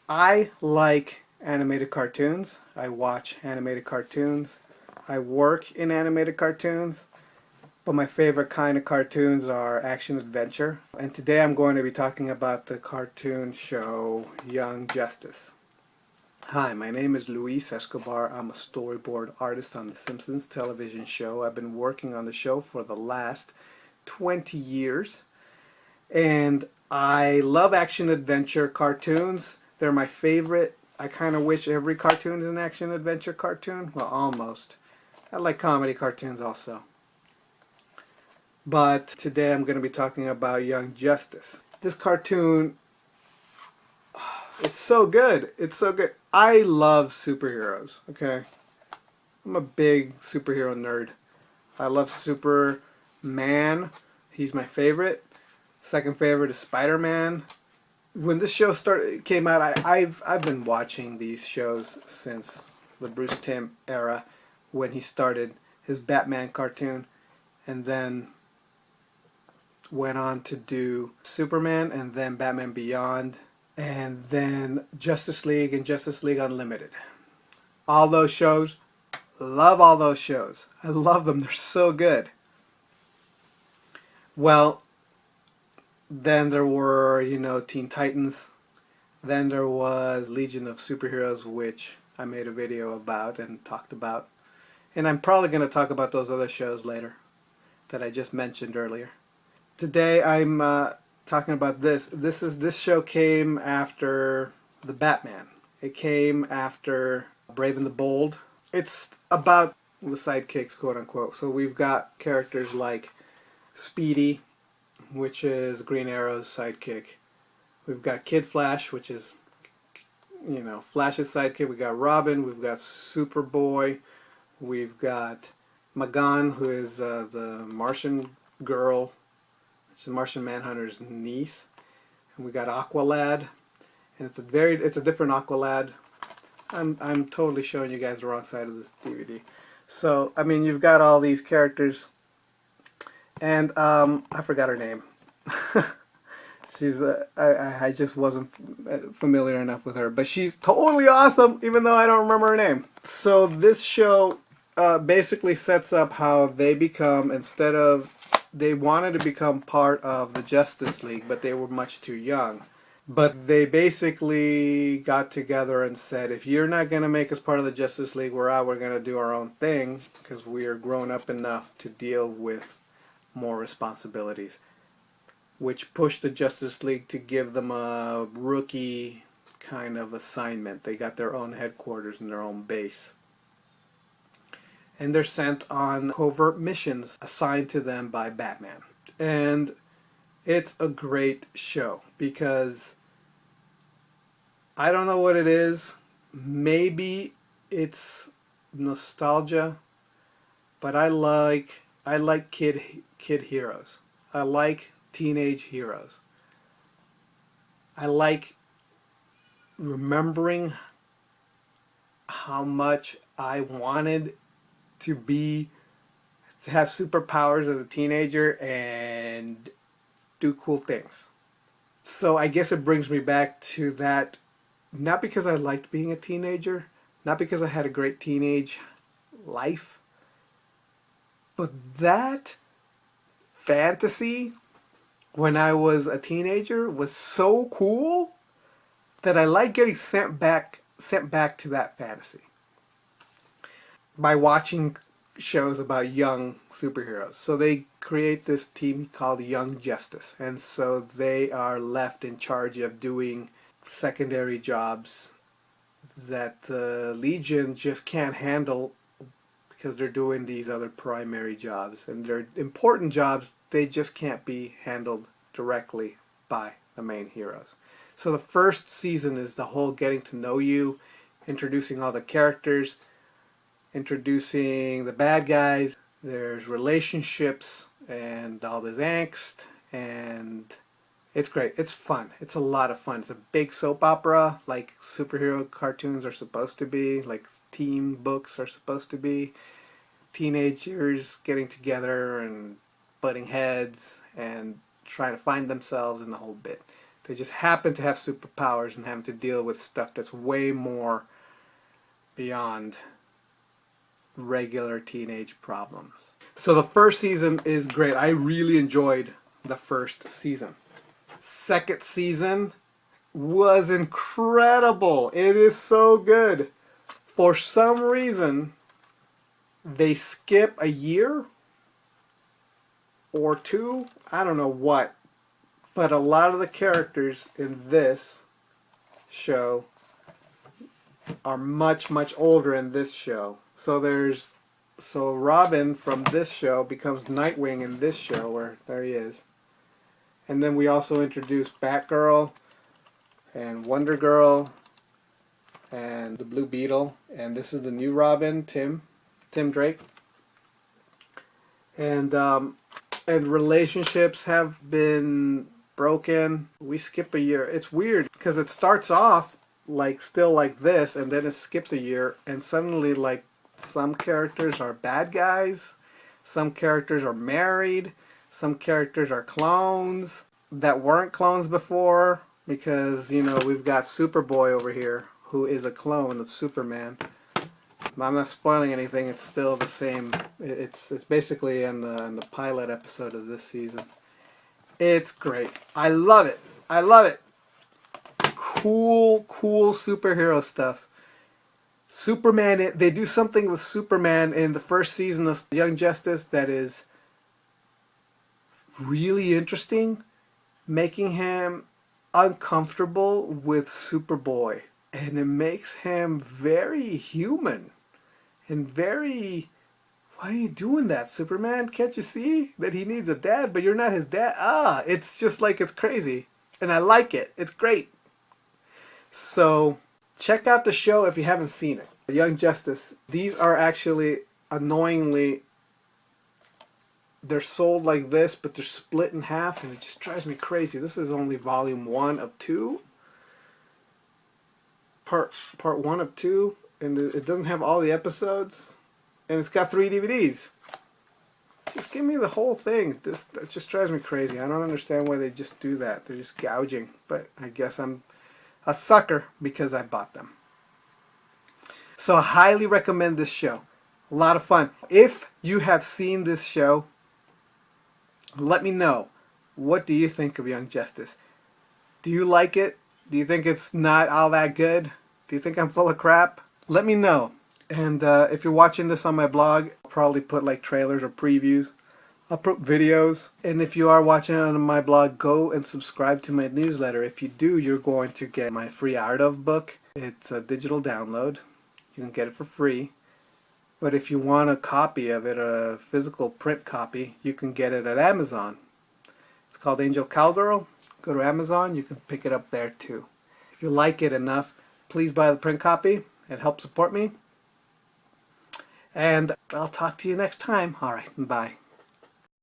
I like animated cartoons. I watch animated cartoons. I work in animated cartoons. But my favorite kind of cartoons are action adventure. And today I'm going to be talking about the cartoon show Young Justice. Hi, my name is Luis Escobar. I'm a storyboard artist on The Simpsons television show. I've been working on the show for the last 20 years. And I love action adventure cartoons. They're my favorite. I kind of wish every cartoon is an action adventure cartoon. Well, almost. I like comedy cartoons also. But today I'm going to be talking about Young Justice. This cartoon, it's so good. It's so good. I love superheroes, okay? I'm a big superhero nerd. I love Superman. He's my favorite. Second favorite is Spider-Man. When this show came out, I've been watching these shows since the Bruce Timm era when he started his Batman cartoon and then went on to do Superman and then Batman Beyond and then Justice League and Justice League Unlimited. All those shows, love all those shows. I love them. They're so good. Well, then there were, Teen Titans. Then there was Legion of Superheroes, which I made a video about and talked about. And I'm probably going to talk about those other shows later that I just mentioned earlier. Today I'm talking about this. This show came after the Batman. It came after Brave and the Bold. It's about the sidekicks, quote unquote. So we've got characters like Speedy, which is Green Arrow's sidekick. We've got Kid Flash, which is, Flash's sidekick. We've got Robin. We've got Superboy. We've got Magan, who is the Martian girl. She's Martian Manhunter's niece. And we got Aqualad. And it's a different Aqualad. I'm totally showing you guys the wrong side of this DVD. So, I mean, you've got all these characters. And I forgot her name. She's I just wasn't familiar enough with her, but she's totally awesome, even though I don't remember her name. So this show basically sets up how they become, they wanted to become part of the Justice League, but they were much too young. But they basically got together and said, if you're not going to make us part of the Justice League, we're out. We're going to do our own thing because we are grown up enough to deal with more responsibilities, which pushed the Justice League to give them a rookie kind of assignment. They got their own headquarters and their own base. And they're sent on covert missions assigned to them by Batman. And it's a great show because I don't know what it is. Maybe it's nostalgia, but I like kid heroes. I like teenage heroes. I like remembering how much I wanted to have superpowers as a teenager and do cool things. So I guess it brings me back to that, not because I liked being a teenager, not because I had a great teenage life, but that fantasy when I was a teenager was so cool that I like getting sent back to that fantasy by watching shows about young superheroes. So they create this team called Young Justice, and so they are left in charge of doing secondary jobs that the Legion just can't handle because they're doing these other primary jobs, and they're important jobs. They just can't be handled directly by the main heroes. So the first season is the whole getting to know you, introducing all the characters, introducing the bad guys. There's relationships and all this angst, and it's great. It's fun. It's a lot of fun. It's a big soap opera like superhero cartoons are supposed to be, like team books are supposed to be. Teenagers getting together and butting heads and trying to find themselves in the whole bit. They just happen to have superpowers and having to deal with stuff that's way more beyond regular teenage problems. So the first season is great. I really enjoyed the first season. Second season was incredible. It is so good. For some reason, they skip a year or two. I don't know what. But a lot of the characters in this show are much, much older in this show. So Robin from this show becomes Nightwing in this show, where there he is. And then we also introduce Batgirl and Wonder Girl and the Blue Beetle. And this is the new Robin, Tim Drake. And relationships have been broken. We skip a year. It's weird because it starts off like still like this, and then it skips a year, and suddenly like some characters are bad guys, some characters are married, some characters are clones that weren't clones before, because you know we've got Superboy over here who is a clone of Superman. I'm not spoiling anything. It's still the same. It's basically in the pilot episode of this season. It's great. I love it. I love it. Cool superhero stuff. Superman, they do something with Superman in the first season of Young Justice that is really interesting, making him uncomfortable with Superboy. And it makes him very human and very... Why are you doing that, Superman? Can't you see that he needs a dad, but you're not his dad? It's just like, it's crazy. And I like it. It's great. So, check out the show if you haven't seen it. Young Justice. These are actually, annoyingly, they're sold like this, but they're split in half, and it just drives me crazy. This is only volume 1 of 2. Part 1 of 2. And it doesn't have all the episodes. And it's got 3 DVDs. Just give me the whole thing. That just drives me crazy. I don't understand why they just do that. They're just gouging. But I guess I'm a sucker because I bought them. So I highly recommend this show. A lot of fun. If you have seen this show, let me know. What do you think of Young Justice? Do you like it? Do you think it's not all that good? Do you think I'm full of crap? Let me know. And if you're watching this on my blog, I'll probably put like trailers or previews. I'll put videos. And if you are watching it on my blog, go and subscribe to my newsletter. If you do, you're going to get my free Art of book. It's a digital download. You can get it for free. But if you want a copy of it, a physical print copy, you can get it at Amazon. It's called Angel Cowgirl. Go to Amazon. You can pick it up there too. If you like it enough, please buy the print copy. It helps support me. And I'll talk to you next time. All right, bye.